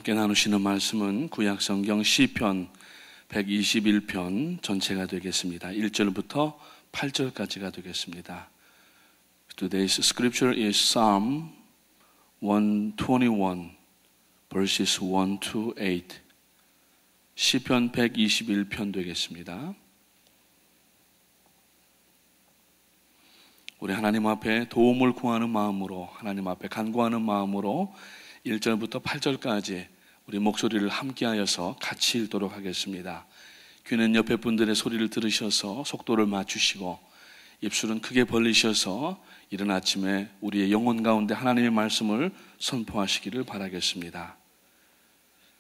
함께 나누시는 말씀은 구약성경 시편 121편 전체가 되겠습니다. 1절부터 8절까지가 되겠습니다. Today's scripture is Psalm 121 verses 1 to 8. 시편 121편 되겠습니다. 우리 하나님 앞에 도움을 구하는 마음으로, 하나님 앞에 간구하는 마음으로 1절부터 8절까지 우리 목소리를 함께하여서 같이 읽도록 하겠습니다. 귀는 옆에 분들의 소리를 들으셔서 속도를 맞추시고 입술은 크게 벌리셔서 이른 아침에 우리의 영혼 가운데 하나님의 말씀을 선포하시기를 바라겠습니다.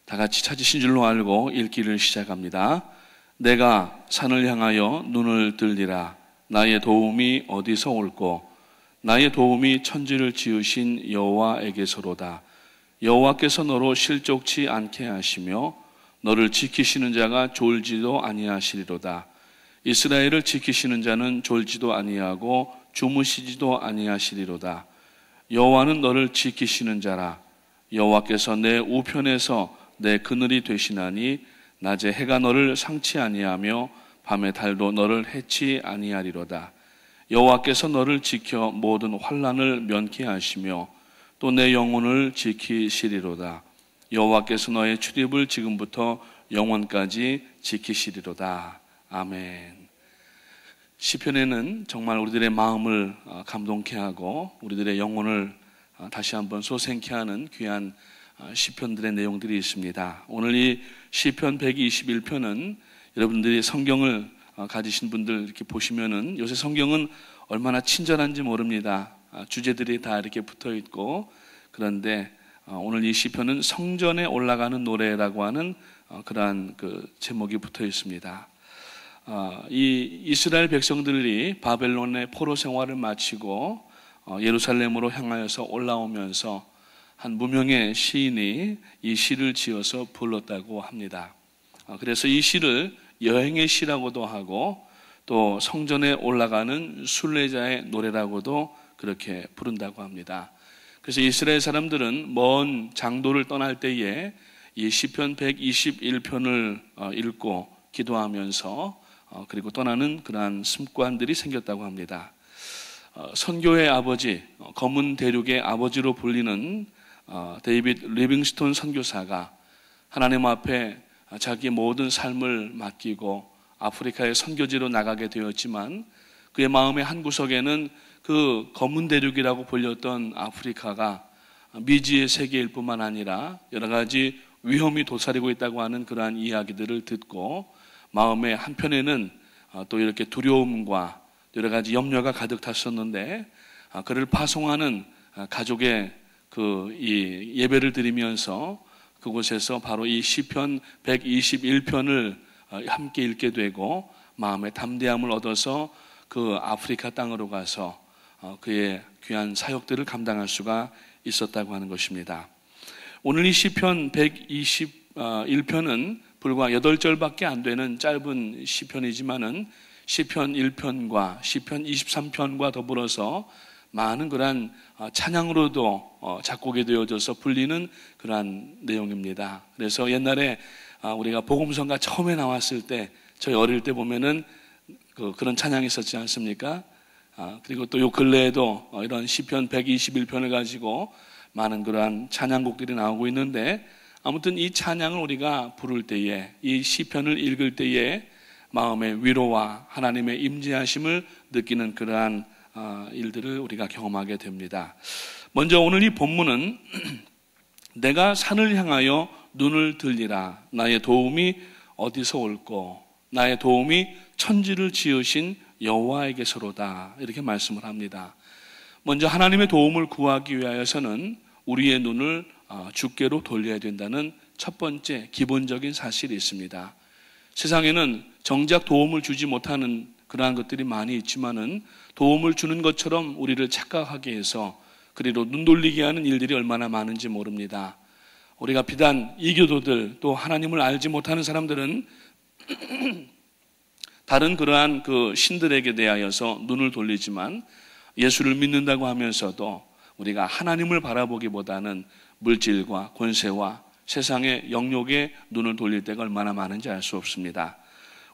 다 같이 찾으신 줄로 알고 읽기를 시작합니다. 내가 산을 향하여 눈을 들리라. 나의 도움이 어디서 올꼬? 나의 도움이 천지를 지으신 여호와에게서로다. 여호와께서 너로 실족치 않게 하시며 너를 지키시는 자가 졸지도 아니하시리로다. 이스라엘을 지키시는 자는 졸지도 아니하고 주무시지도 아니하시리로다. 여호와는 너를 지키시는 자라. 여호와께서 내 우편에서 내 그늘이 되시나니 낮에 해가 너를 상치 아니하며 밤에 달도 너를 해치 아니하리로다. 여호와께서 너를 지켜 모든 환난을 면케 하시며 또 내 영혼을 지키시리로다. 여호와께서 너의 출입을 지금부터 영원까지 지키시리로다. 아멘. 시편에는 정말 우리들의 마음을 감동케 하고 우리들의 영혼을 다시 한번 솟생케 하는 귀한 시편들의 내용들이 있습니다. 오늘 이 시편 121편은 여러분들이 성경을 가지신 분들 이렇게 보시면은 요새 성경은 얼마나 친절한지 모릅니다. 주제들이 다 이렇게 붙어 있고, 그런데 오늘 이 시편은 성전에 올라가는 노래라고 하는 그러한 그 제목이 붙어 있습니다. 이 이스라엘 백성들이 바벨론의 포로 생활을 마치고 예루살렘으로 향하여서 올라오면서 한 무명의 시인이 이 시를 지어서 불렀다고 합니다. 그래서 이 시를 여행의 시라고도 하고 또 성전에 올라가는 순례자의 노래라고도 그렇게 부른다고 합니다. 그래서 이스라엘 사람들은 먼 장도를 떠날 때에 이 시편 121편을 읽고 기도하면서 그리고 떠나는 그러한 습관들이 생겼다고 합니다. 선교의 아버지, 검은 대륙의 아버지로 불리는 데이빗 리빙스톤 선교사가 하나님 앞에 자기의 모든 삶을 맡기고 아프리카의 선교지로 나가게 되었지만 그의 마음의 한 구석에는 그 검은 대륙이라고 불렸던 아프리카가 미지의 세계일 뿐만 아니라 여러 가지 위험이 도사리고 있다고 하는 그러한 이야기들을 듣고 마음의 한편에는 또 이렇게 두려움과 여러 가지 염려가 가득 탔었는데 그를 파송하는 가족의 이 예배를 드리면서 그곳에서 바로 이 시편 121편을 함께 읽게 되고 마음의 담대함을 얻어서 그 아프리카 땅으로 가서 그의 귀한 사역들을 감당할 수가 있었다고 하는 것입니다. 오늘 이 시편 121편은 불과 8절밖에 안 되는 짧은 시편이지만은 시편 1편과 시편 23편과 더불어서 많은 그러한 찬양으로도 작곡이 되어져서 불리는 그러한 내용입니다. 그래서 옛날에 우리가 복음성가 처음에 나왔을 때 저희 어릴 때 보면은 그런 찬양이 있었지 않습니까? 그리고 또 요 근래에도 이런 시편 121편을 가지고 많은 그러한 찬양곡들이 나오고 있는데 아무튼 이 찬양을 우리가 부를 때에 이 시편을 읽을 때에 마음의 위로와 하나님의 임재하심을 느끼는 그러한 일들을 우리가 경험하게 됩니다. 먼저 오늘 이 본문은 내가 산을 향하여 눈을 들리라. 나의 도움이 어디서 올꼬? 나의 도움이 천지를 지으신 여호와에게서로다. 이렇게 말씀을 합니다. 먼저 하나님의 도움을 구하기 위하여서는 우리의 눈을 주께로 돌려야 된다는 첫 번째 기본적인 사실이 있습니다. 세상에는 정작 도움을 주지 못하는 그러한 것들이 많이 있지만은 도움을 주는 것처럼 우리를 착각하게 해서 그리로 눈 돌리게 하는 일들이 얼마나 많은지 모릅니다. 우리가 비단 이교도들 또 하나님을 알지 못하는 사람들은 다른 그러한 그 신들에게 대하여서 눈을 돌리지만 예수를 믿는다고 하면서도 우리가 하나님을 바라보기보다는 물질과 권세와 세상의 영역에 눈을 돌릴 때가 얼마나 많은지 알 수 없습니다.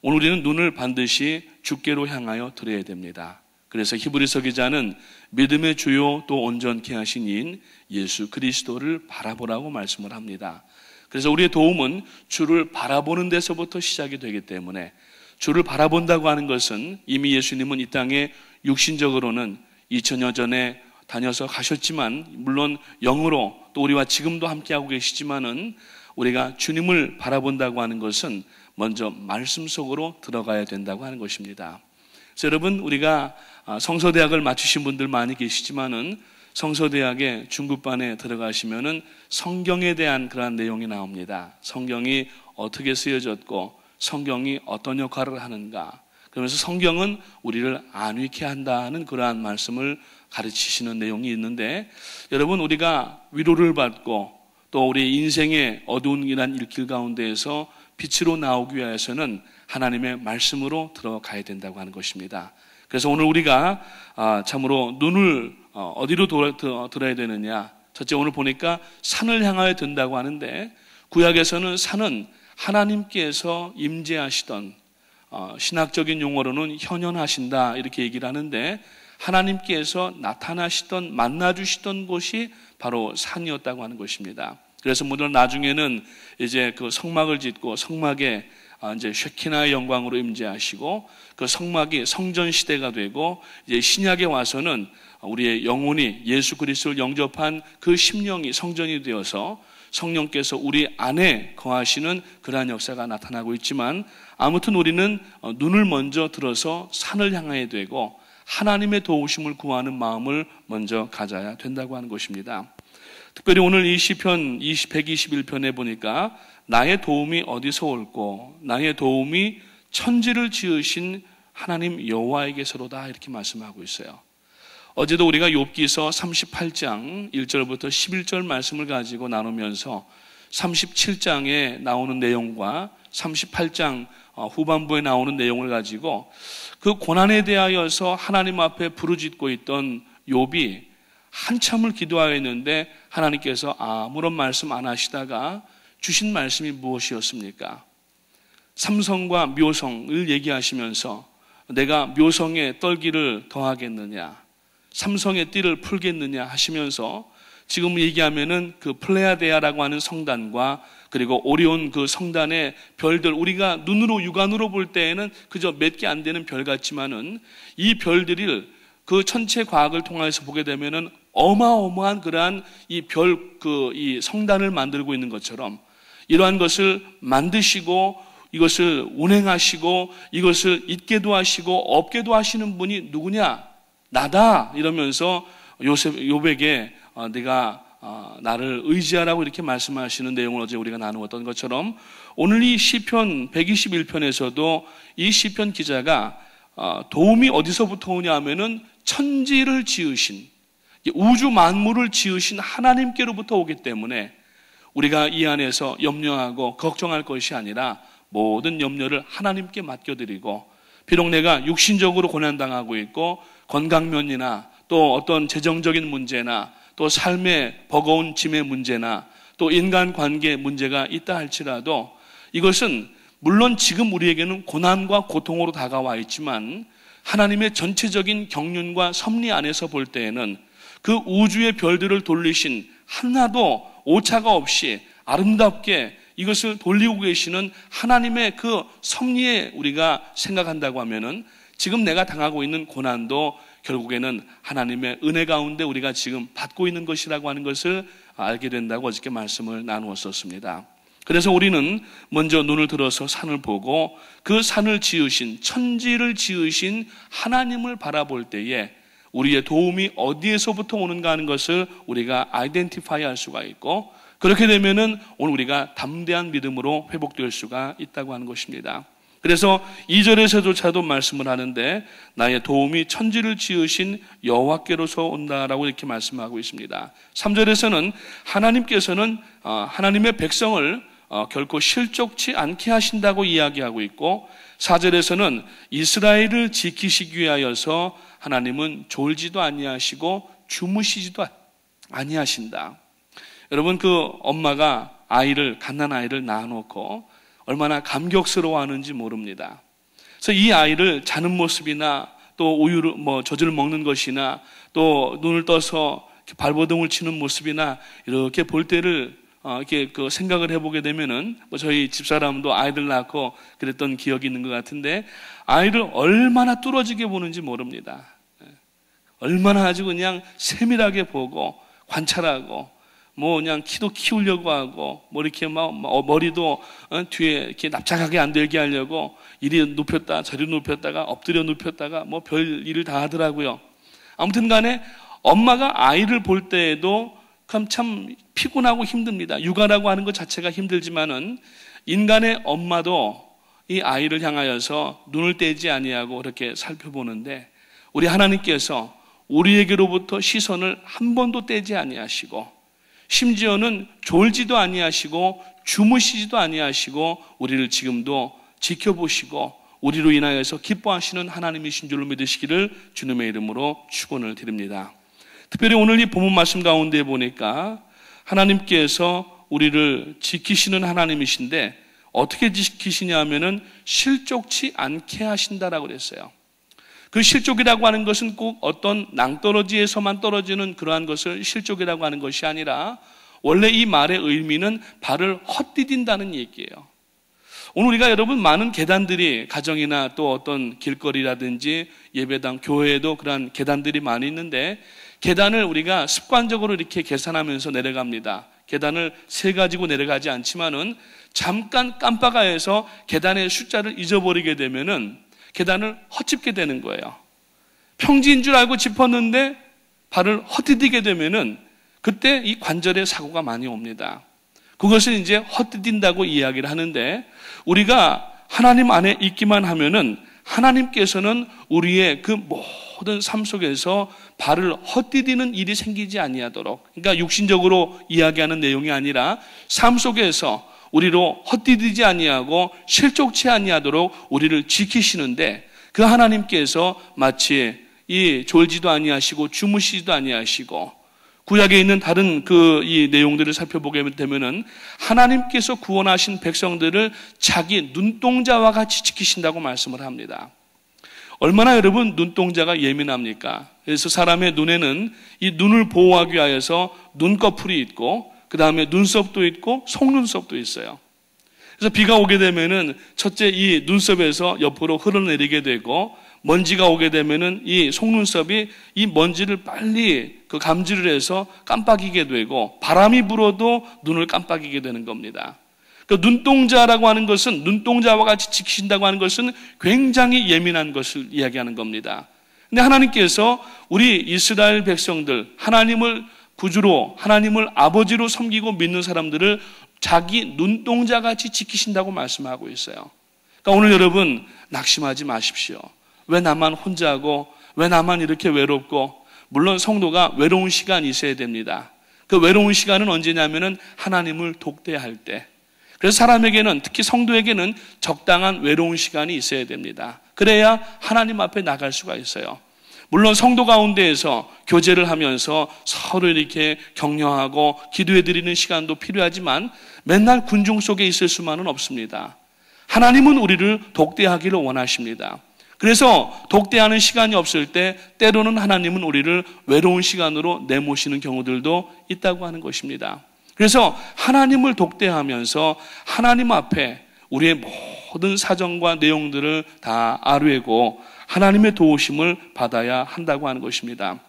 오늘 우리는 눈을 반드시 주께로 향하여 드려야 됩니다. 그래서 히브리서 기자는 믿음의 주요 또 온전케 하신 이인 예수 그리스도를 바라보라고 말씀을 합니다. 그래서 우리의 도움은 주를 바라보는 데서부터 시작이 되기 때문에 주를 바라본다고 하는 것은 이미 예수님은 이 땅에 육신적으로는 2000여 전에 다녀서 가셨지만 물론 영으로 또 우리와 지금도 함께하고 계시지만은 우리가 주님을 바라본다고 하는 것은 먼저 말씀 속으로 들어가야 된다고 하는 것입니다. 그래서 여러분, 우리가 성서대학을 마치신 분들 많이 계시지만은 성서대학의 중급반에 들어가시면은 성경에 대한 그러한 내용이 나옵니다. 성경이 어떻게 쓰여졌고 성경이 어떤 역할을 하는가. 그러면서 성경은 우리를 안위케 한다는 그러한 말씀을 가르치시는 내용이 있는데, 여러분, 우리가 위로를 받고 또 우리 인생의 어두운 길한 길 가운데에서 빛으로 나오기 위해서는 하나님의 말씀으로 들어가야 된다고 하는 것입니다. 그래서 오늘 우리가 참으로 눈을 어디로 들어야 되느냐. 첫째, 오늘 보니까 산을 향하여 든다고 하는데, 구약에서는 산은 하나님께서 임재하시던, 신학적인 용어로는 현현하신다 이렇게 얘기를 하는데, 하나님께서 나타나시던, 만나주시던 곳이 바로 산이었다고 하는 것입니다. 그래서 물론 나중에는 이제 그 성막을 짓고 성막에 이제 쉐키나의 영광으로 임재하시고 그 성막이 성전 시대가 되고 이제 신약에 와서는 우리의 영혼이 예수 그리스도를 영접한 그 심령이 성전이 되어서 성령께서 우리 안에 거하시는 그러한 역사가 나타나고 있지만, 아무튼 우리는 눈을 먼저 들어서 산을 향해야 되고 하나님의 도우심을 구하는 마음을 먼저 가져야 된다고 하는 것입니다. 특별히 오늘 이 시편 121편에 보니까 나의 도움이 어디서 올고 나의 도움이 천지를 지으신 하나님 여호와에게서로다 이렇게 말씀하고 있어요. 어제도 우리가 욥기서 38장 1절부터 11절 말씀을 가지고 나누면서 37장에 나오는 내용과 38장 후반부에 나오는 내용을 가지고 그 고난에 대하여서 하나님 앞에 부르짖고 있던 욥이 한참을 기도하였는데 하나님께서 아무런 말씀 안 하시다가 주신 말씀이 무엇이었습니까? 삼성과 묘성을 얘기하시면서 내가 묘성의 떨기를 더하겠느냐, 삼성의 띠를 풀겠느냐 하시면서 지금 얘기하면은 그 플레아데아라고 하는 성단과 그리고 오리온 그 성단의 별들, 우리가 눈으로 육안으로 볼 때에는 그저 몇 개 안 되는 별 같지만은 이 별들을 그 천체 과학을 통해서 보게 되면은 어마어마한 그러한 이 이 성단을 만들고 있는 것처럼 이러한 것을 만드시고 이것을 운행하시고 이것을 있게도 하시고 없게도 하시는 분이 누구냐? 나다 이러면서 욥에게 네가 나를 의지하라고 이렇게 말씀하시는 내용을 어제 우리가 나누었던 것처럼 오늘 이 시편 121편에서도 이 시편 기자가 도움이 어디서부터 오냐 하면은 천지를 지으신, 우주 만물을 지으신 하나님께로부터 오기 때문에 우리가 이 안에서 염려하고 걱정할 것이 아니라 모든 염려를 하나님께 맡겨드리고, 비록 내가 육신적으로 고난당하고 있고 건강면이나 또 어떤 재정적인 문제나 또 삶의 버거운 짐의 문제나 또 인간관계 문제가 있다 할지라도 이것은 물론 지금 우리에게는 고난과 고통으로 다가와 있지만 하나님의 전체적인 경륜과 섭리 안에서 볼 때에는 그 우주의 별들을 돌리신 하나도 오차가 없이 아름답게 이것을 돌리고 계시는 하나님의 그 섭리에 우리가 생각한다고 하면은 지금 내가 당하고 있는 고난도 결국에는 하나님의 은혜 가운데 우리가 지금 받고 있는 것이라고 하는 것을 알게 된다고 어저께 말씀을 나누었었습니다. 그래서 우리는 먼저 눈을 들어서 산을 보고 그 산을 지으신, 천지를 지으신 하나님을 바라볼 때에 우리의 도움이 어디에서부터 오는가 하는 것을 우리가 아이덴티파이 할 수가 있고, 그렇게 되면은 오늘 우리가 담대한 믿음으로 회복될 수가 있다고 하는 것입니다. 그래서 2절에서조차도 말씀을 하는데 나의 도움이 천지를 지으신 여호와께로서 온다라고 이렇게 말씀하고 있습니다. 3절에서는 하나님께서는 하나님의 백성을 결코 실족치 않게 하신다고 이야기하고 있고, 4절에서는 이스라엘을 지키시기 위하여서 하나님은 졸지도 아니하시고 주무시지도 아니하신다. 여러분, 그 엄마가 갓난 아이를 낳아놓고 얼마나 감격스러워하는지 모릅니다. 그래서 이 아이를 자는 모습이나 또 우유를 젖을 먹는 것이나 또 눈을 떠서 발버둥을 치는 모습이나 이렇게 볼 때를 이렇게 그 생각을 해보게 되면은 저희 집사람도 아이들 낳고 그랬던 기억이 있는 것 같은데 아이를 얼마나 뚫어지게 보는지 모릅니다. 얼마나 아주 그냥 세밀하게 보고 관찰하고 그냥 키도 키우려고 하고 이렇게 머리도 뒤에 이렇게 납작하게 안 들게 하려고 이리 눕혔다 저리 눕혔다가 엎드려 눕혔다가 별 일을 다 하더라고요. 아무튼 간에 엄마가 아이를 볼 때에도 참 피곤하고 힘듭니다. 육아라고 하는 것 자체가 힘들지만은 인간의 엄마도 이 아이를 향하여서 눈을 떼지 아니하고 그렇게 살펴보는데 우리 하나님께서 우리에게로부터 시선을 한 번도 떼지 아니하시고 심지어는 졸지도 아니하시고 주무시지도 아니하시고 우리를 지금도 지켜보시고 우리로 인하여서 기뻐하시는 하나님이신 줄로 믿으시기를 주님의 이름으로 축원을 드립니다. 특별히 오늘 이 본문 말씀 가운데 보니까 하나님께서 우리를 지키시는 하나님이신데 어떻게 지키시냐 하면은 실족치 않게 하신다라고 그랬어요. 그 실족이라고 하는 것은 꼭 어떤 낭떠러지에서만 떨어지는 그러한 것을 실족이라고 하는 것이 아니라 원래 이 말의 의미는 발을 헛디딘다는 얘기예요. 오늘 우리가 여러분 많은 계단들이 가정이나 또 어떤 길거리라든지 예배당, 교회에도 그러한 계단들이 많이 있는데 계단을 우리가 습관적으로 이렇게 계산하면서 내려갑니다. 계단을 세 가지고 내려가지 않지만은 잠깐 깜빡아서 계단의 숫자를 잊어버리게 되면은 계단을 헛짚게 되는 거예요. 평지인 줄 알고 짚었는데 발을 헛디디게 되면은 그때 이 관절에 사고가 많이 옵니다. 그것을 이제 헛디딘다고 이야기를 하는데 우리가 하나님 안에 있기만 하면은 하나님께서는 우리의 그 모든 삶 속에서 발을 헛디디는 일이 생기지 아니하도록, 그러니까 육신적으로 이야기하는 내용이 아니라 삶 속에서 우리로 헛디디지 아니하고 실족치 아니하도록 우리를 지키시는데 그 하나님께서 마치 이 졸지도 아니하시고 주무시지도 아니하시고 구약에 있는 다른 이 내용들을 살펴보게 되면은 하나님께서 구원하신 백성들을 자기 눈동자와 같이 지키신다고 말씀을 합니다. 얼마나 여러분 눈동자가 예민합니까? 그래서 사람의 눈에는 이 눈을 보호하기 위하여서 눈꺼풀이 있고 그 다음에 눈썹도 있고 속눈썹도 있어요. 그래서 비가 오게 되면은 첫째 이 눈썹에서 옆으로 흘러내리게 되고 먼지가 오게 되면은 이 속눈썹이 이 먼지를 빨리 감지를 해서 깜빡이게 되고 바람이 불어도 눈을 깜빡이게 되는 겁니다. 그 눈동자라고 하는 것은 눈동자와 같이 지키신다고 하는 것은 굉장히 예민한 것을 이야기하는 겁니다. 근데 하나님께서 우리 이스라엘 백성들 하나님을 구주로 하나님을 아버지로 섬기고 믿는 사람들을 자기 눈동자 같이 지키신다고 말씀하고 있어요. 그러니까 오늘 여러분 낙심하지 마십시오. 왜 나만 혼자고 왜 나만 이렇게 외롭고 물론 성도가 외로운 시간이 있어야 됩니다. 그 외로운 시간은 언제냐면은 하나님을 독대할 때. 그래서 사람에게는 특히 성도에게는 적당한 외로운 시간이 있어야 됩니다. 그래야 하나님 앞에 나갈 수가 있어요. 물론 성도 가운데에서 교제를 하면서 서로 이렇게 격려하고 기도해드리는 시간도 필요하지만 맨날 군중 속에 있을 수만은 없습니다. 하나님은 우리를 독대하기를 원하십니다. 그래서 독대하는 시간이 없을 때 때로는 하나님은 우리를 외로운 시간으로 내모시는 경우들도 있다고 하는 것입니다. 그래서 하나님을 독대하면서 하나님 앞에 우리의 모든 사정과 내용들을 다 아뢰고 하나님의 도우심을 받아야 한다고 하는 것입니다.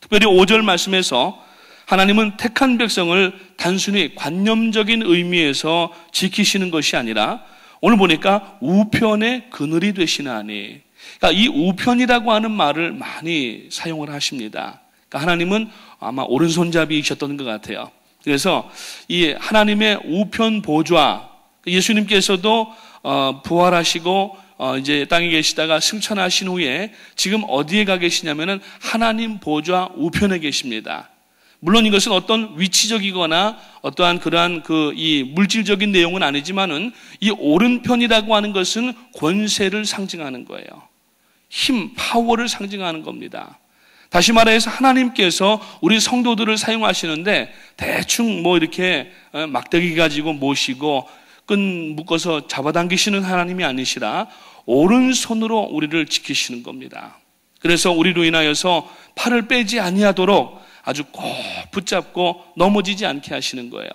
특별히 5절 말씀에서 하나님은 택한 백성을 단순히 관념적인 의미에서 지키시는 것이 아니라 오늘 보니까 우편의 그늘이 되시나니, 그러니까 이 우편이라고 하는 말을 많이 사용을 하십니다. 그러니까 하나님은 아마 오른손잡이이셨던 것 같아요. 그래서 이 하나님의 우편 보좌, 예수님께서도 부활하시고 이제 땅에 계시다가 승천하신 후에 지금 어디에 가 계시냐면은 하나님 보좌 우편에 계십니다. 물론 이것은 어떤 위치적이거나 어떠한 그러한 이 물질적인 내용은 아니지만은 이 오른편이라고 하는 것은 권세를 상징하는 거예요. 힘, 파워를 상징하는 겁니다. 다시 말해서 하나님께서 우리 성도들을 사용하시는데 대충 뭐 이렇게 막대기 가지고 모시고 끈 묶어서 잡아당기시는 하나님이 아니시라 오른손으로 우리를 지키시는 겁니다. 그래서 우리로 인하여서 팔을 빼지 아니하도록 아주 꼭 붙잡고 넘어지지 않게 하시는 거예요.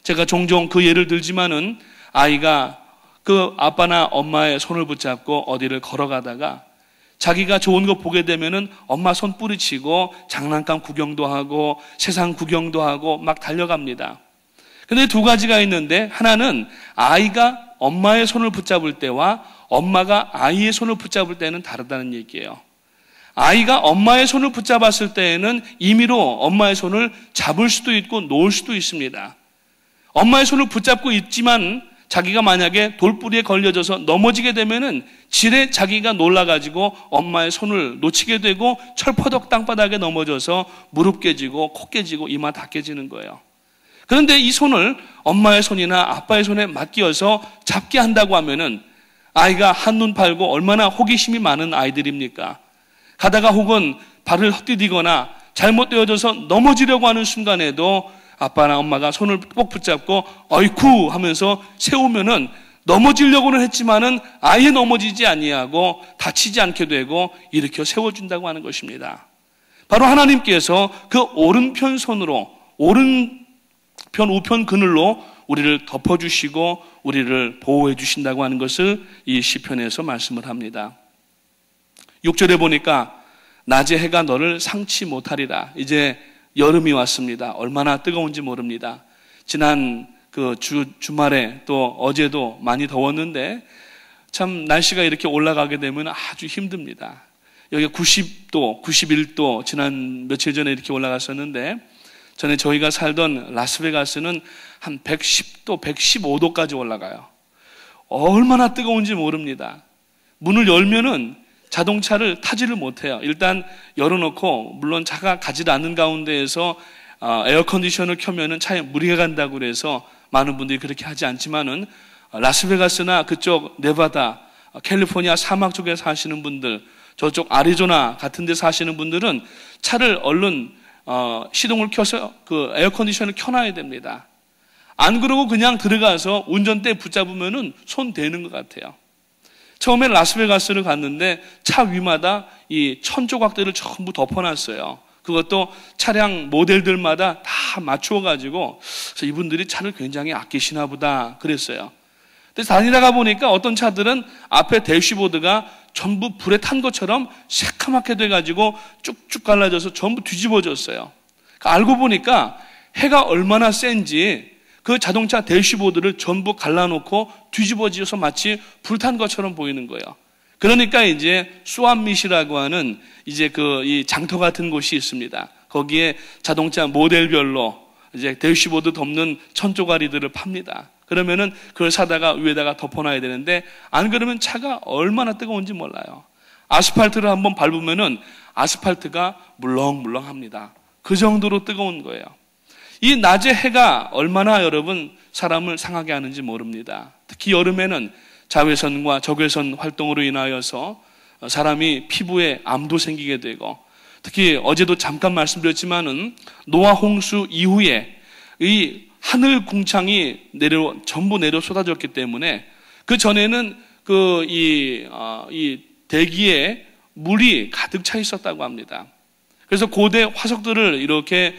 제가 종종 그 예를 들지만은 아이가 그 아빠나 엄마의 손을 붙잡고 어디를 걸어가다가 자기가 좋은 거 보게 되면은 엄마 손 뿌리치고 장난감 구경도 하고 세상 구경도 하고 막 달려갑니다. 근데 두 가지가 있는데 하나는 아이가 엄마의 손을 붙잡을 때와 엄마가 아이의 손을 붙잡을 때는 다르다는 얘기예요. 아이가 엄마의 손을 붙잡았을 때에는 임의로 엄마의 손을 잡을 수도 있고 놓을 수도 있습니다. 엄마의 손을 붙잡고 있지만 자기가 만약에 돌뿌리에 걸려져서 넘어지게 되면은 지레 자기가 놀라가지고 엄마의 손을 놓치게 되고 철퍼덕 땅바닥에 넘어져서 무릎 깨지고 코 깨지고 이마 다 깨지는 거예요. 그런데 이 손을 엄마의 손이나 아빠의 손에 맡겨서 잡게 한다고 하면은 아이가 한눈 팔고 얼마나 호기심이 많은 아이들입니까? 가다가 혹은 발을 헛디디거나 잘못되어져서 넘어지려고 하는 순간에도 아빠나 엄마가 손을 꼭 붙잡고 어이쿠 하면서 세우면은 넘어지려고는 했지만은 아예 넘어지지 아니하고 다치지 않게 되고 일으켜 세워준다고 하는 것입니다. 바로 하나님께서 그 오른편 손으로 오른편 우편 그늘로 우리를 덮어주시고 우리를 보호해 주신다고 하는 것을 이 시편에서 말씀을 합니다. 6절에 보니까 낮에 해가 너를 상치 못하리라. 이제 여름이 왔습니다. 얼마나 뜨거운지 모릅니다. 지난 그 주말에 또 어제도 많이 더웠는데 참 날씨가 이렇게 올라가게 되면 아주 힘듭니다. 여기 90도, 91도 지난 며칠 전에 이렇게 올라갔었는데 전에 저희가 살던 라스베가스는 한 110도, 115도까지 올라가요. 얼마나 뜨거운지 모릅니다. 문을 열면은 자동차를 타지를 못해요. 일단 열어놓고 물론 차가 가지 않는 가운데에서 에어컨디션을 켜면은 차에 무리가 간다고 그래서 많은 분들이 그렇게 하지 않지만은 라스베가스나 그쪽 네바다, 캘리포니아 사막 쪽에 사시는 분들, 저쪽 아리조나 같은 데 사시는 분들은 차를 얼른 시동을 켜서 그 에어컨디션을 켜놔야 됩니다. 안 그러고 그냥 들어가서 운전대 붙잡으면은 손 대는 것 같아요. 처음에 라스베가스를 갔는데 차 위마다 이 천 조각들을 전부 덮어놨어요. 그것도 차량 모델들마다 다 맞추어가지고 그래서 이분들이 차를 굉장히 아끼시나 보다 그랬어요. 근데 다니다가 보니까 어떤 차들은 앞에 대시보드가 전부 불에 탄 것처럼 새카맣게 돼가지고 쭉쭉 갈라져서 전부 뒤집어졌어요. 그러니까 알고 보니까 해가 얼마나 센지 그 자동차 대시보드를 전부 갈라놓고 뒤집어져서 마치 불탄 것처럼 보이는 거예요. 그러니까 이제 수암밋이라고 하는 이제 이 장터 같은 곳이 있습니다. 거기에 자동차 모델별로 이제 대시보드 덮는 천조가리들을 팝니다. 그러면은 그걸 사다가 위에다가 덮어놔야 되는데 안 그러면 차가 얼마나 뜨거운지 몰라요. 아스팔트를 한번 밟으면은 아스팔트가 물렁물렁합니다. 그 정도로 뜨거운 거예요. 이 낮의 해가 얼마나 여러분 사람을 상하게 하는지 모릅니다. 특히 여름에는 자외선과 적외선 활동으로 인하여서 사람이 피부에 암도 생기게 되고 특히 어제도 잠깐 말씀드렸지만은 노아 홍수 이후에 이 하늘 궁창이 전부 내려 쏟아졌기 때문에 그 전에는 이 대기에 물이 가득 차 있었다고 합니다. 그래서 고대 화석들을 이렇게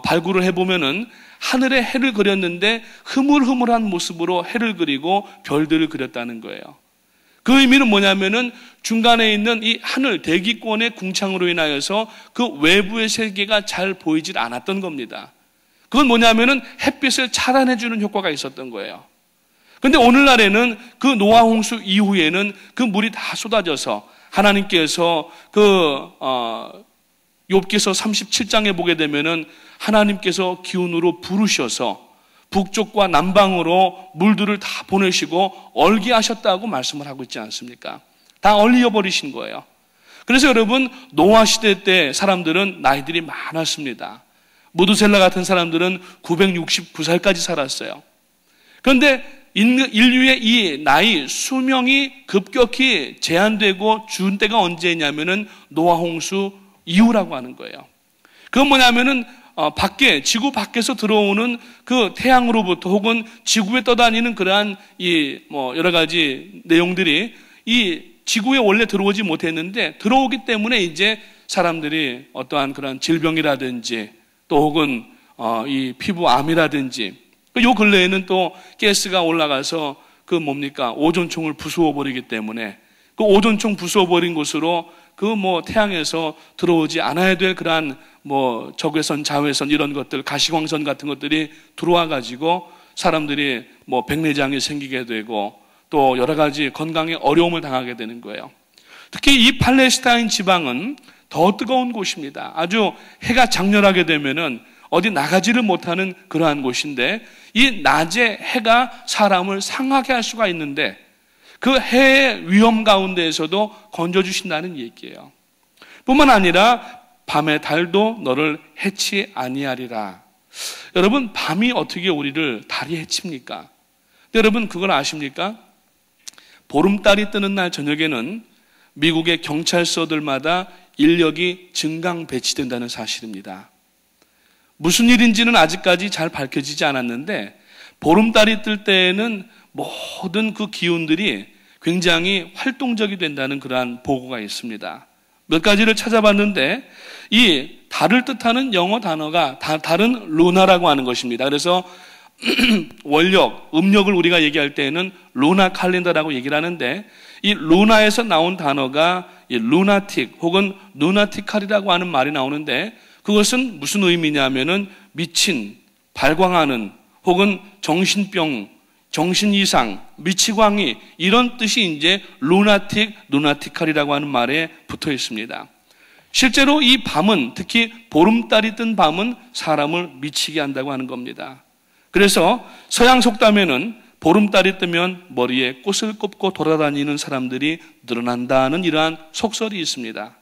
발굴을 해보면은 하늘에 해를 그렸는데 흐물흐물한 모습으로 해를 그리고 별들을 그렸다는 거예요. 그 의미는 뭐냐면은 중간에 있는 이 하늘 대기권의 궁창으로 인하여서 그 외부의 세계가 잘 보이질 않았던 겁니다. 그건 뭐냐면은 햇빛을 차단해주는 효과가 있었던 거예요. 그런데 오늘날에는 그 노아 홍수 이후에는 그 물이 다 쏟아져서 하나님께서 욥기서 37장에 보게 되면은 하나님께서 기운으로 부르셔서 북쪽과 남방으로 물들을 다 보내시고 얼게 하셨다고 말씀을 하고 있지 않습니까? 다 얼려버리신 거예요. 그래서 여러분 노아 시대 때 사람들은 나이들이 많았습니다. 무드셀라 같은 사람들은 969살까지 살았어요. 그런데 인류의 이 나이 수명이 급격히 제한되고 준 때가 언제냐면은 노아 홍수 이유라고 하는 거예요. 그건 뭐냐면은 지구 밖에서 들어오는 그 태양으로부터 혹은 지구에 떠다니는 그러한 여러 가지 내용들이 이 지구에 원래 들어오지 못했는데 들어오기 때문에 이제 사람들이 어떠한 그런 질병이라든지 또 혹은 이 피부암이라든지 요 근래에는 또 가스가 올라가서 오존층을 부수어 버리기 때문에 그 오존층 부수어 버린 곳으로 태양에서 들어오지 않아야 될 그러한 적외선, 자외선 이런 것들, 가시광선 같은 것들이 들어와 가지고 사람들이 백내장이 생기게 되고 또 여러 가지 건강에 어려움을 당하게 되는 거예요. 특히 이 팔레스타인 지방은 더 뜨거운 곳입니다. 아주 해가 장렬하게 되면은 어디 나가지를 못하는 그러한 곳인데 이 낮에 해가 사람을 상하게 할 수가 있는데 그 해의 위험 가운데에서도 건져주신다는 얘기예요. 뿐만 아니라 밤의 달도 너를 해치 아니하리라. 여러분, 밤이 어떻게 우리를 달이 해칩니까? 여러분, 그걸 아십니까? 보름달이 뜨는 날 저녁에는 미국의 경찰서들마다 인력이 증강 배치된다는 사실입니다. 무슨 일인지는 아직까지 잘 밝혀지지 않았는데 보름달이 뜰 때에는 모든 그 기운들이 굉장히 활동적이 된다는 그러한 보고가 있습니다. 몇 가지를 찾아봤는데 이 달을 뜻하는 영어 단어가 달은 루나라고 하는 것입니다. 그래서 월력, 음력을 우리가 얘기할 때에는 루나 칼렌더라고 얘기를 하는데 이 루나에서 나온 단어가 이 루나틱 혹은 루나티칼이라고 하는 말이 나오는데 그것은 무슨 의미냐면은 미친, 발광하는 혹은 정신병, 정신이상, 미치광이 이런 뜻이 이제 루나틱, 루나티칼이라고 하는 말에 붙어 있습니다. 실제로 이 밤은 특히 보름달이 뜬 밤은 사람을 미치게 한다고 하는 겁니다. 그래서 서양 속담에는 보름달이 뜨면 머리에 꽃을 꼽고 돌아다니는 사람들이 늘어난다는 이러한 속설이 있습니다.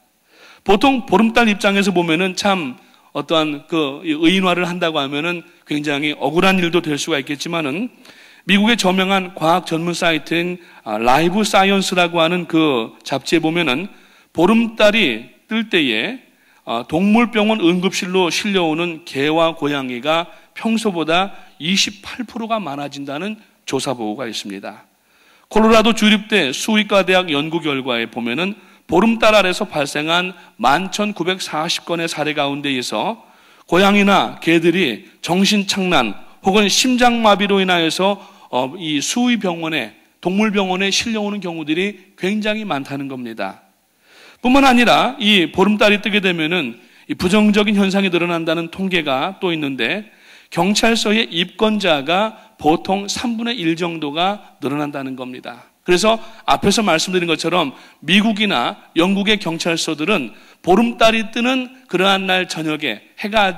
보통 보름달 입장에서 보면은 참 어떠한 의인화를 한다고 하면은 굉장히 억울한 일도 될 수가 있겠지만은 미국의 저명한 과학 전문 사이트인 라이브 사이언스라고 하는 그 잡지에 보면은 보름달이 뜰 때에 동물병원 응급실로 실려오는 개와 고양이가 평소보다 28%가 많아진다는 조사 보고가 있습니다. 콜로라도 주립대 수의과 대학 연구 결과에 보면은 보름달 아래서 발생한 11,940건의 사례 가운데에서 고양이나 개들이 정신착란 혹은 심장마비로 인하여서 이 수의병원에 동물병원에 실려오는 경우들이 굉장히 많다는 겁니다. 뿐만 아니라 이 보름달이 뜨게 되면은 이 부정적인 현상이 늘어난다는 통계가 또 있는데 경찰서의 입건자가 보통 3분의 1 정도가 늘어난다는 겁니다. 그래서 앞에서 말씀드린 것처럼 미국이나 영국의 경찰서들은 보름달이 뜨는 그러한 날 저녁에 해가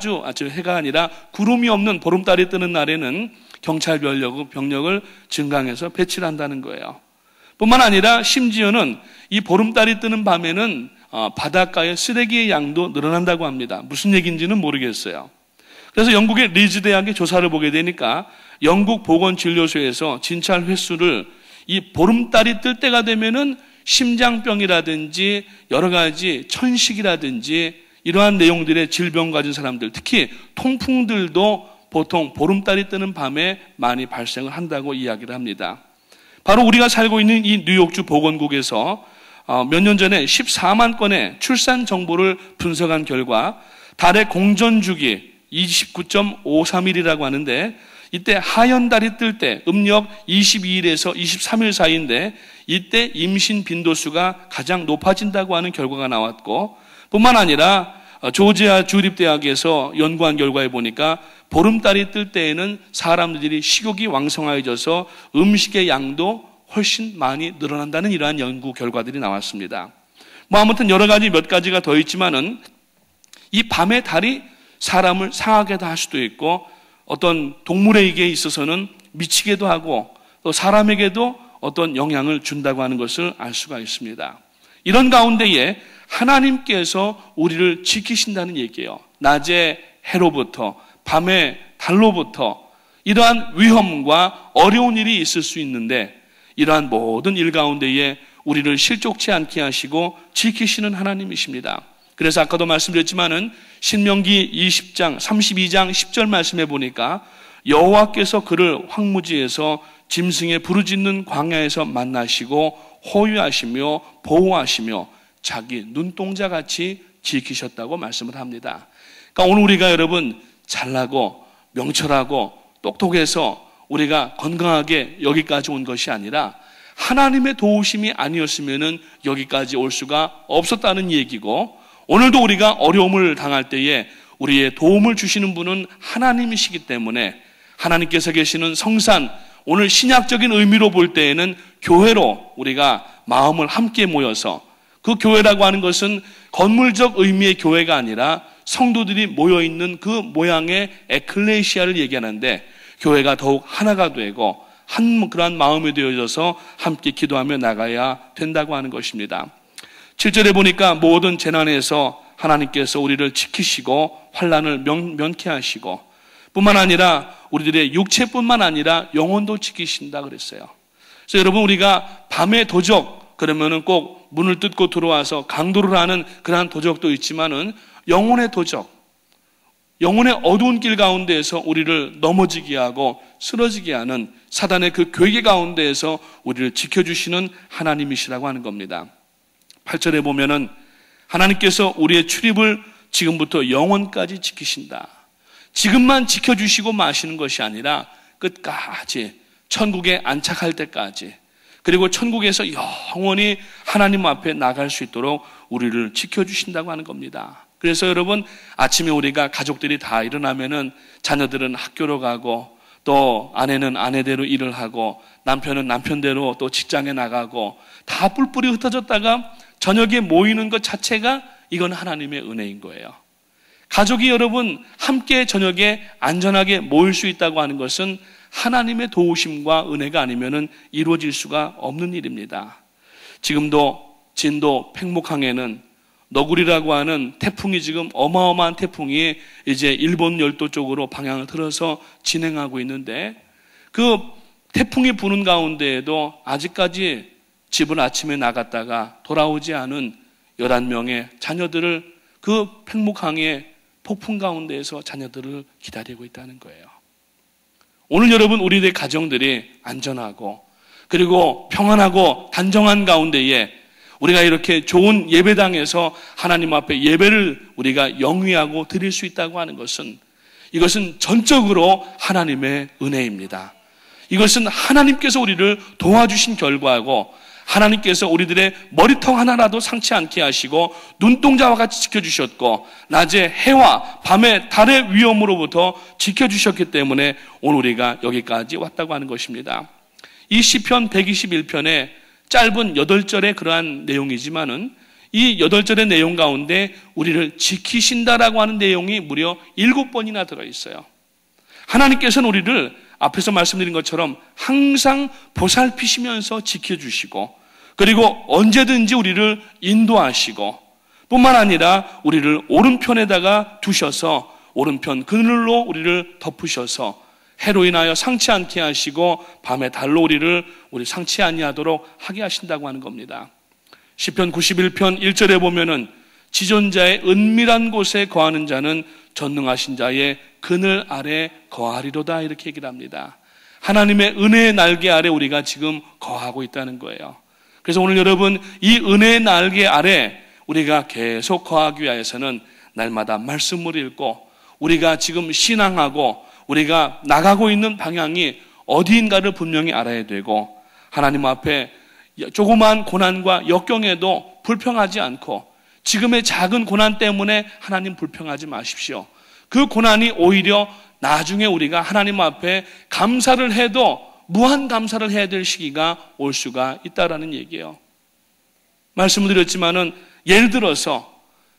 아니라 구름이 없는 보름달이 뜨는 날에는 경찰 병력을 증강해서 배치를 한다는 거예요. 뿐만 아니라 심지어는 이 보름달이 뜨는 밤에는 바닷가의 쓰레기의 양도 늘어난다고 합니다. 무슨 얘기인지는 모르겠어요. 그래서 영국의 리즈 대학의 조사를 보게 되니까 영국 보건진료소에서 진찰 횟수를 이 보름달이 뜰 때가 되면은 심장병이라든지 여러 가지 천식이라든지 이러한 내용들의 질병 가진 사람들, 특히 통풍들도 보통 보름달이 뜨는 밤에 많이 발생을 한다고 이야기를 합니다. 바로 우리가 살고 있는 이 뉴욕주 보건국에서 몇 년 전에 14만 건의 출산 정보를 분석한 결과 달의 공전주기 29.53일이라고 하는데 이때 하연달이 뜰 때 음력 22일에서 23일 사이인데 이때 임신 빈도수가 가장 높아진다고 하는 결과가 나왔고 뿐만 아니라 조지아 주립대학에서 연구한 결과에 보니까 보름달이 뜰 때에는 사람들이 식욕이 왕성해져서 음식의 양도 훨씬 많이 늘어난다는 이러한 연구 결과들이 나왔습니다. 아무튼 여러 가지 몇 가지가 더 있지만은 이 밤의 달이 사람을 상하게도 할 수도 있고 어떤 동물에게 있어서는 미치게도 하고 또 사람에게도 어떤 영향을 준다고 하는 것을 알 수가 있습니다. 이런 가운데에 하나님께서 우리를 지키신다는 얘기예요. 낮에 해로부터 밤에 달로부터 이러한 위험과 어려운 일이 있을 수 있는데 이러한 모든 일 가운데에 우리를 실족치 않게 하시고 지키시는 하나님이십니다. 그래서 아까도 말씀드렸지만은 신명기 20장 32장 10절 말씀해 보니까 여호와께서 그를 황무지에서 짐승의 부르짖는 광야에서 만나시고 호위하시며 보호하시며 자기 눈동자같이 지키셨다고 말씀을 합니다. 그러니까 오늘 우리가 여러분 잘나고 명철하고 똑똑해서 우리가 건강하게 여기까지 온 것이 아니라 하나님의 도우심이 아니었으면 여기까지 올 수가 없었다는 얘기고, 오늘도 우리가 어려움을 당할 때에 우리의 도움을 주시는 분은 하나님이시기 때문에 하나님께서 계시는 성산, 오늘 신약적인 의미로 볼 때에는 교회로 우리가 마음을 함께 모여서, 그 교회라고 하는 것은 건물적 의미의 교회가 아니라 성도들이 모여있는 그 모양의 에클레시아를 얘기하는데, 교회가 더욱 하나가 되고 한 그러한 마음이 되어져서 함께 기도하며 나가야 된다고 하는 것입니다. 7절에 보니까 모든 재난에서 하나님께서 우리를 지키시고 환난을 면케 하시고, 뿐만 아니라 우리들의 육체뿐만 아니라 영혼도 지키신다 그랬어요. 그래서 여러분, 우리가 밤의 도적 그러면은 꼭 문을 뜯고 들어와서 강도를 하는 그러한 도적도 있지만은 영혼의 도적, 영혼의 어두운 길 가운데에서 우리를 넘어지게 하고 쓰러지게 하는 사단의 그 괴계 가운데에서 우리를 지켜주시는 하나님이시라고 하는 겁니다. 8절에 보면은 하나님께서 우리의 출입을 지금부터 영원까지 지키신다. 지금만 지켜주시고 마시는 것이 아니라 끝까지 천국에 안착할 때까지, 그리고 천국에서 영원히 하나님 앞에 나갈 수 있도록 우리를 지켜주신다고 하는 겁니다. 그래서 여러분, 아침에 우리가 가족들이 다 일어나면은 자녀들은 학교로 가고, 또 아내는 아내대로 일을 하고, 남편은 남편대로 또 직장에 나가고, 다 뿔뿔이 흩어졌다가 저녁에 모이는 것 자체가 이건 하나님의 은혜인 거예요. 가족이 여러분 함께 저녁에 안전하게 모일 수 있다고 하는 것은 하나님의 도우심과 은혜가 아니면은 이루어질 수가 없는 일입니다. 지금도 진도 팽목항에는 너구리라고 하는 태풍이, 지금 어마어마한 태풍이 이제 일본 열도 쪽으로 방향을 틀어서 진행하고 있는데, 그 태풍이 부는 가운데에도 아직까지 집을 아침에 나갔다가 돌아오지 않은 11명의 자녀들을 그 팽목항의 폭풍 가운데에서 자녀들을 기다리고 있다는 거예요. 오늘 여러분, 우리들의 가정들이 안전하고 그리고 평안하고 단정한 가운데에 우리가 이렇게 좋은 예배당에서 하나님 앞에 예배를 우리가 영위하고 드릴 수 있다고 하는 것은, 이것은 전적으로 하나님의 은혜입니다. 이것은 하나님께서 우리를 도와주신 결과고, 하나님께서 우리들의 머리통 하나라도 상치 않게 하시고 눈동자와 같이 지켜주셨고, 낮에 해와 밤에 달의 위험으로부터 지켜주셨기 때문에 오늘 우리가 여기까지 왔다고 하는 것입니다. 이 시편 121편에 짧은 8절의 그러한 내용이지만은 이 8절의 내용 가운데 우리를 지키신다라고 하는 내용이 무려 7번이나 들어있어요. 하나님께서는 우리를 앞에서 말씀드린 것처럼 항상 보살피시면서 지켜주시고, 그리고 언제든지 우리를 인도하시고, 뿐만 아니라 우리를 오른편에다가 두셔서 오른편 그늘로 우리를 덮으셔서 해로 인하여 상치 않게 하시고 밤에 달로 우리 상치 아니하도록 하게 하신다고 하는 겁니다. 시편 91편 1절에 보면은 지존자의 은밀한 곳에 거하는 자는 전능하신 자의 그늘 아래 거하리로다, 이렇게 얘기를 합니다. 하나님의 은혜의 날개 아래 우리가 지금 거하고 있다는 거예요. 그래서 오늘 여러분, 이 은혜의 날개 아래 우리가 계속 거하기 위해서는 날마다 말씀을 읽고, 우리가 지금 신앙하고 우리가 나가고 있는 방향이 어디인가를 분명히 알아야 되고, 하나님 앞에 조그마한 고난과 역경에도 불평하지 않고, 지금의 작은 고난 때문에 하나님 불평하지 마십시오. 그 고난이 오히려 나중에 우리가 하나님 앞에 감사를 해도 무한 감사를 해야 될 시기가 올 수가 있다라는 얘기예요. 말씀을 드렸지만은 예를 들어서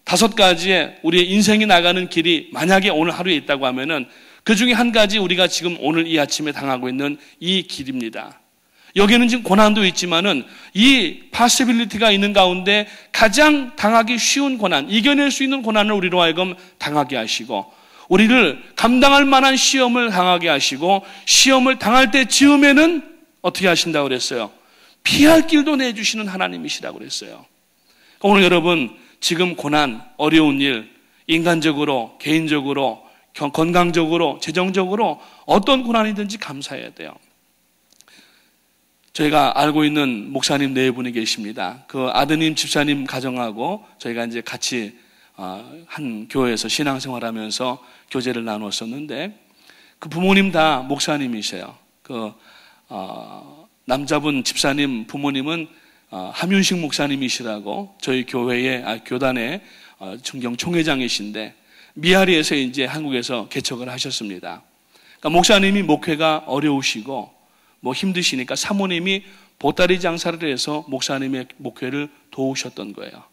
5가지의 우리의 인생이 나가는 길이 만약에 오늘 하루에 있다고 하면은 그 중에 한 가지 우리가 지금 오늘 이 아침에 당하고 있는 이 길입니다. 여기는 지금 고난도 있지만은 이 파시빌리티가 있는 가운데 가장 당하기 쉬운 고난, 이겨낼 수 있는 고난을 우리로 하여금 당하게 하시고, 우리를 감당할 만한 시험을 당하게 하시고, 시험을 당할 때 즈음에는 어떻게 하신다고 그랬어요? 피할 길도 내주시는 하나님이시라고 그랬어요. 오늘 여러분, 지금 고난, 어려운 일, 인간적으로, 개인적으로, 건강적으로, 재정적으로 어떤 고난이든지 감사해야 돼요. 저희가 알고 있는 목사님 네 분이 계십니다. 그 아드님 집사님 가정하고 저희가 이제 같이 한 교회에서 신앙생활하면서 교제를 나눴었는데, 그 부모님 다 목사님이세요. 그 남자분 집사님 부모님은 함윤식 목사님이시라고 저희 교회의 교단의 청경 총회장이신데, 미아리에서 이제 한국에서 개척을 하셨습니다. 그러니까 목사님이 목회가 어려우시고 뭐 힘드시니까 사모님이 보따리 장사를 해서 목사님의 목회를 도우셨던 거예요.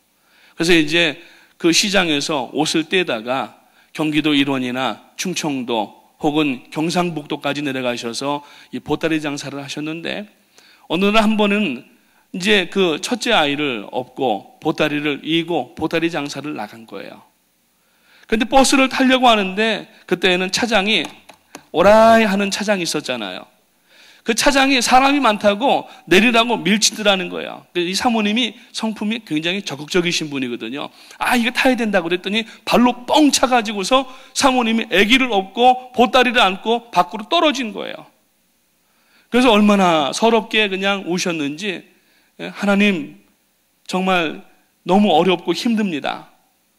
그래서 이제 그 시장에서 옷을 떼다가 경기도 일원이나 충청도 혹은 경상북도까지 내려가셔서 이 보따리 장사를 하셨는데, 어느 날 한 번은 이제 그 첫째 아이를 업고 보따리를 이고 보따리 장사를 나간 거예요. 그런데 버스를 타려고 하는데 그때는 차장이 오라이 하는 차장이 있었잖아요. 그 차장이 사람이 많다고 내리라고 밀치더라는 거예요. 이 사모님이 성품이 굉장히 적극적이신 분이거든요. 이거 타야 된다고 그랬더니 발로 뻥 차가지고서 사모님이 아기를 업고 보따리를 안고 밖으로 떨어진 거예요. 그래서 얼마나 서럽게 그냥 우셨는지, 하나님 정말 너무 어렵고 힘듭니다.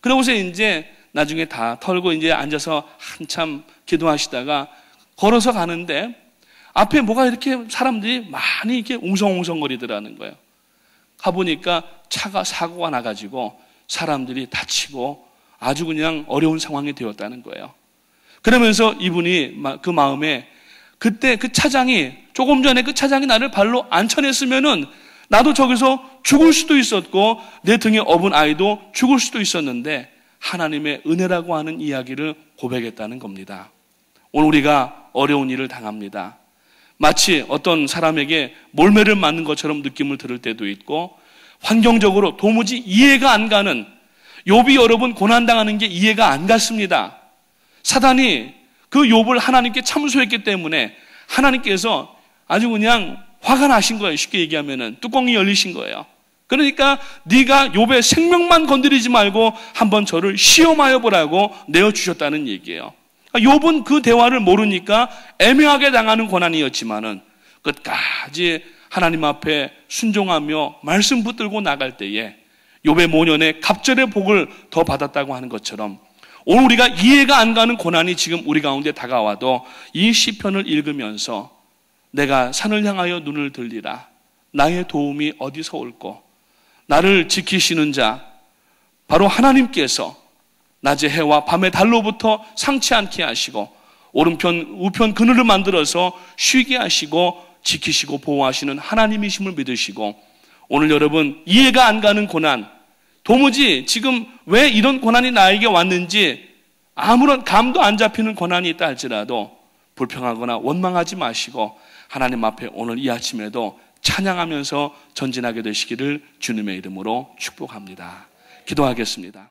그러고서 이제 나중에 다 털고 이제 앉아서 한참 기도하시다가 걸어서 가는데 앞에 뭐가 이렇게 사람들이 많이 이렇게 웅성웅성거리더라는 거예요. 가보니까 차가 사고가 나가지고 사람들이 다치고 아주 그냥 어려운 상황이 되었다는 거예요. 그러면서 이분이 그 마음에, 그때 그 차장이, 조금 전에 그 차장이 나를 발로 안 쳐냈으면은 나도 저기서 죽을 수도 있었고 내 등에 업은 아이도 죽을 수도 있었는데, 하나님의 은혜라고 하는 이야기를 고백했다는 겁니다. 오늘 우리가 어려운 일을 당합니다. 마치 어떤 사람에게 몰매를 맞는 것처럼 느낌을 들을 때도 있고, 환경적으로 도무지 이해가 안 가는, 욥이 여러 번 고난당하는 게 이해가 안 갔습니다. 사단이 그 욥을 하나님께 참소했기 때문에 하나님께서 아주 그냥 화가 나신 거예요. 쉽게 얘기하면은 뚜껑이 열리신 거예요. 그러니까 네가 욥의 생명만 건드리지 말고 한번 저를 시험하여 보라고 내어주셨다는 얘기예요. 욥은 그 대화를 모르니까 애매하게 당하는 고난이었지만은 끝까지 하나님 앞에 순종하며 말씀 붙들고 나갈 때에 욥의 모년에 갑절의 복을 더 받았다고 하는 것처럼, 오늘 우리가 이해가 안 가는 고난이 지금 우리 가운데 다가와도 이 시편을 읽으면서 내가 산을 향하여 눈을 들리라, 나의 도움이 어디서 올꼬, 나를 지키시는 자 바로 하나님께서 낮의 해와 밤의 달로부터 상치 않게 하시고 오른편 우편 그늘을 만들어서 쉬게 하시고 지키시고 보호하시는 하나님이심을 믿으시고, 오늘 여러분 이해가 안 가는 고난, 도무지 지금 왜 이런 고난이 나에게 왔는지 아무런 감도 안 잡히는 고난이 있다 할지라도 불평하거나 원망하지 마시고 하나님 앞에 오늘 이 아침에도 찬양하면서 전진하게 되시기를 주님의 이름으로 축복합니다. 기도하겠습니다.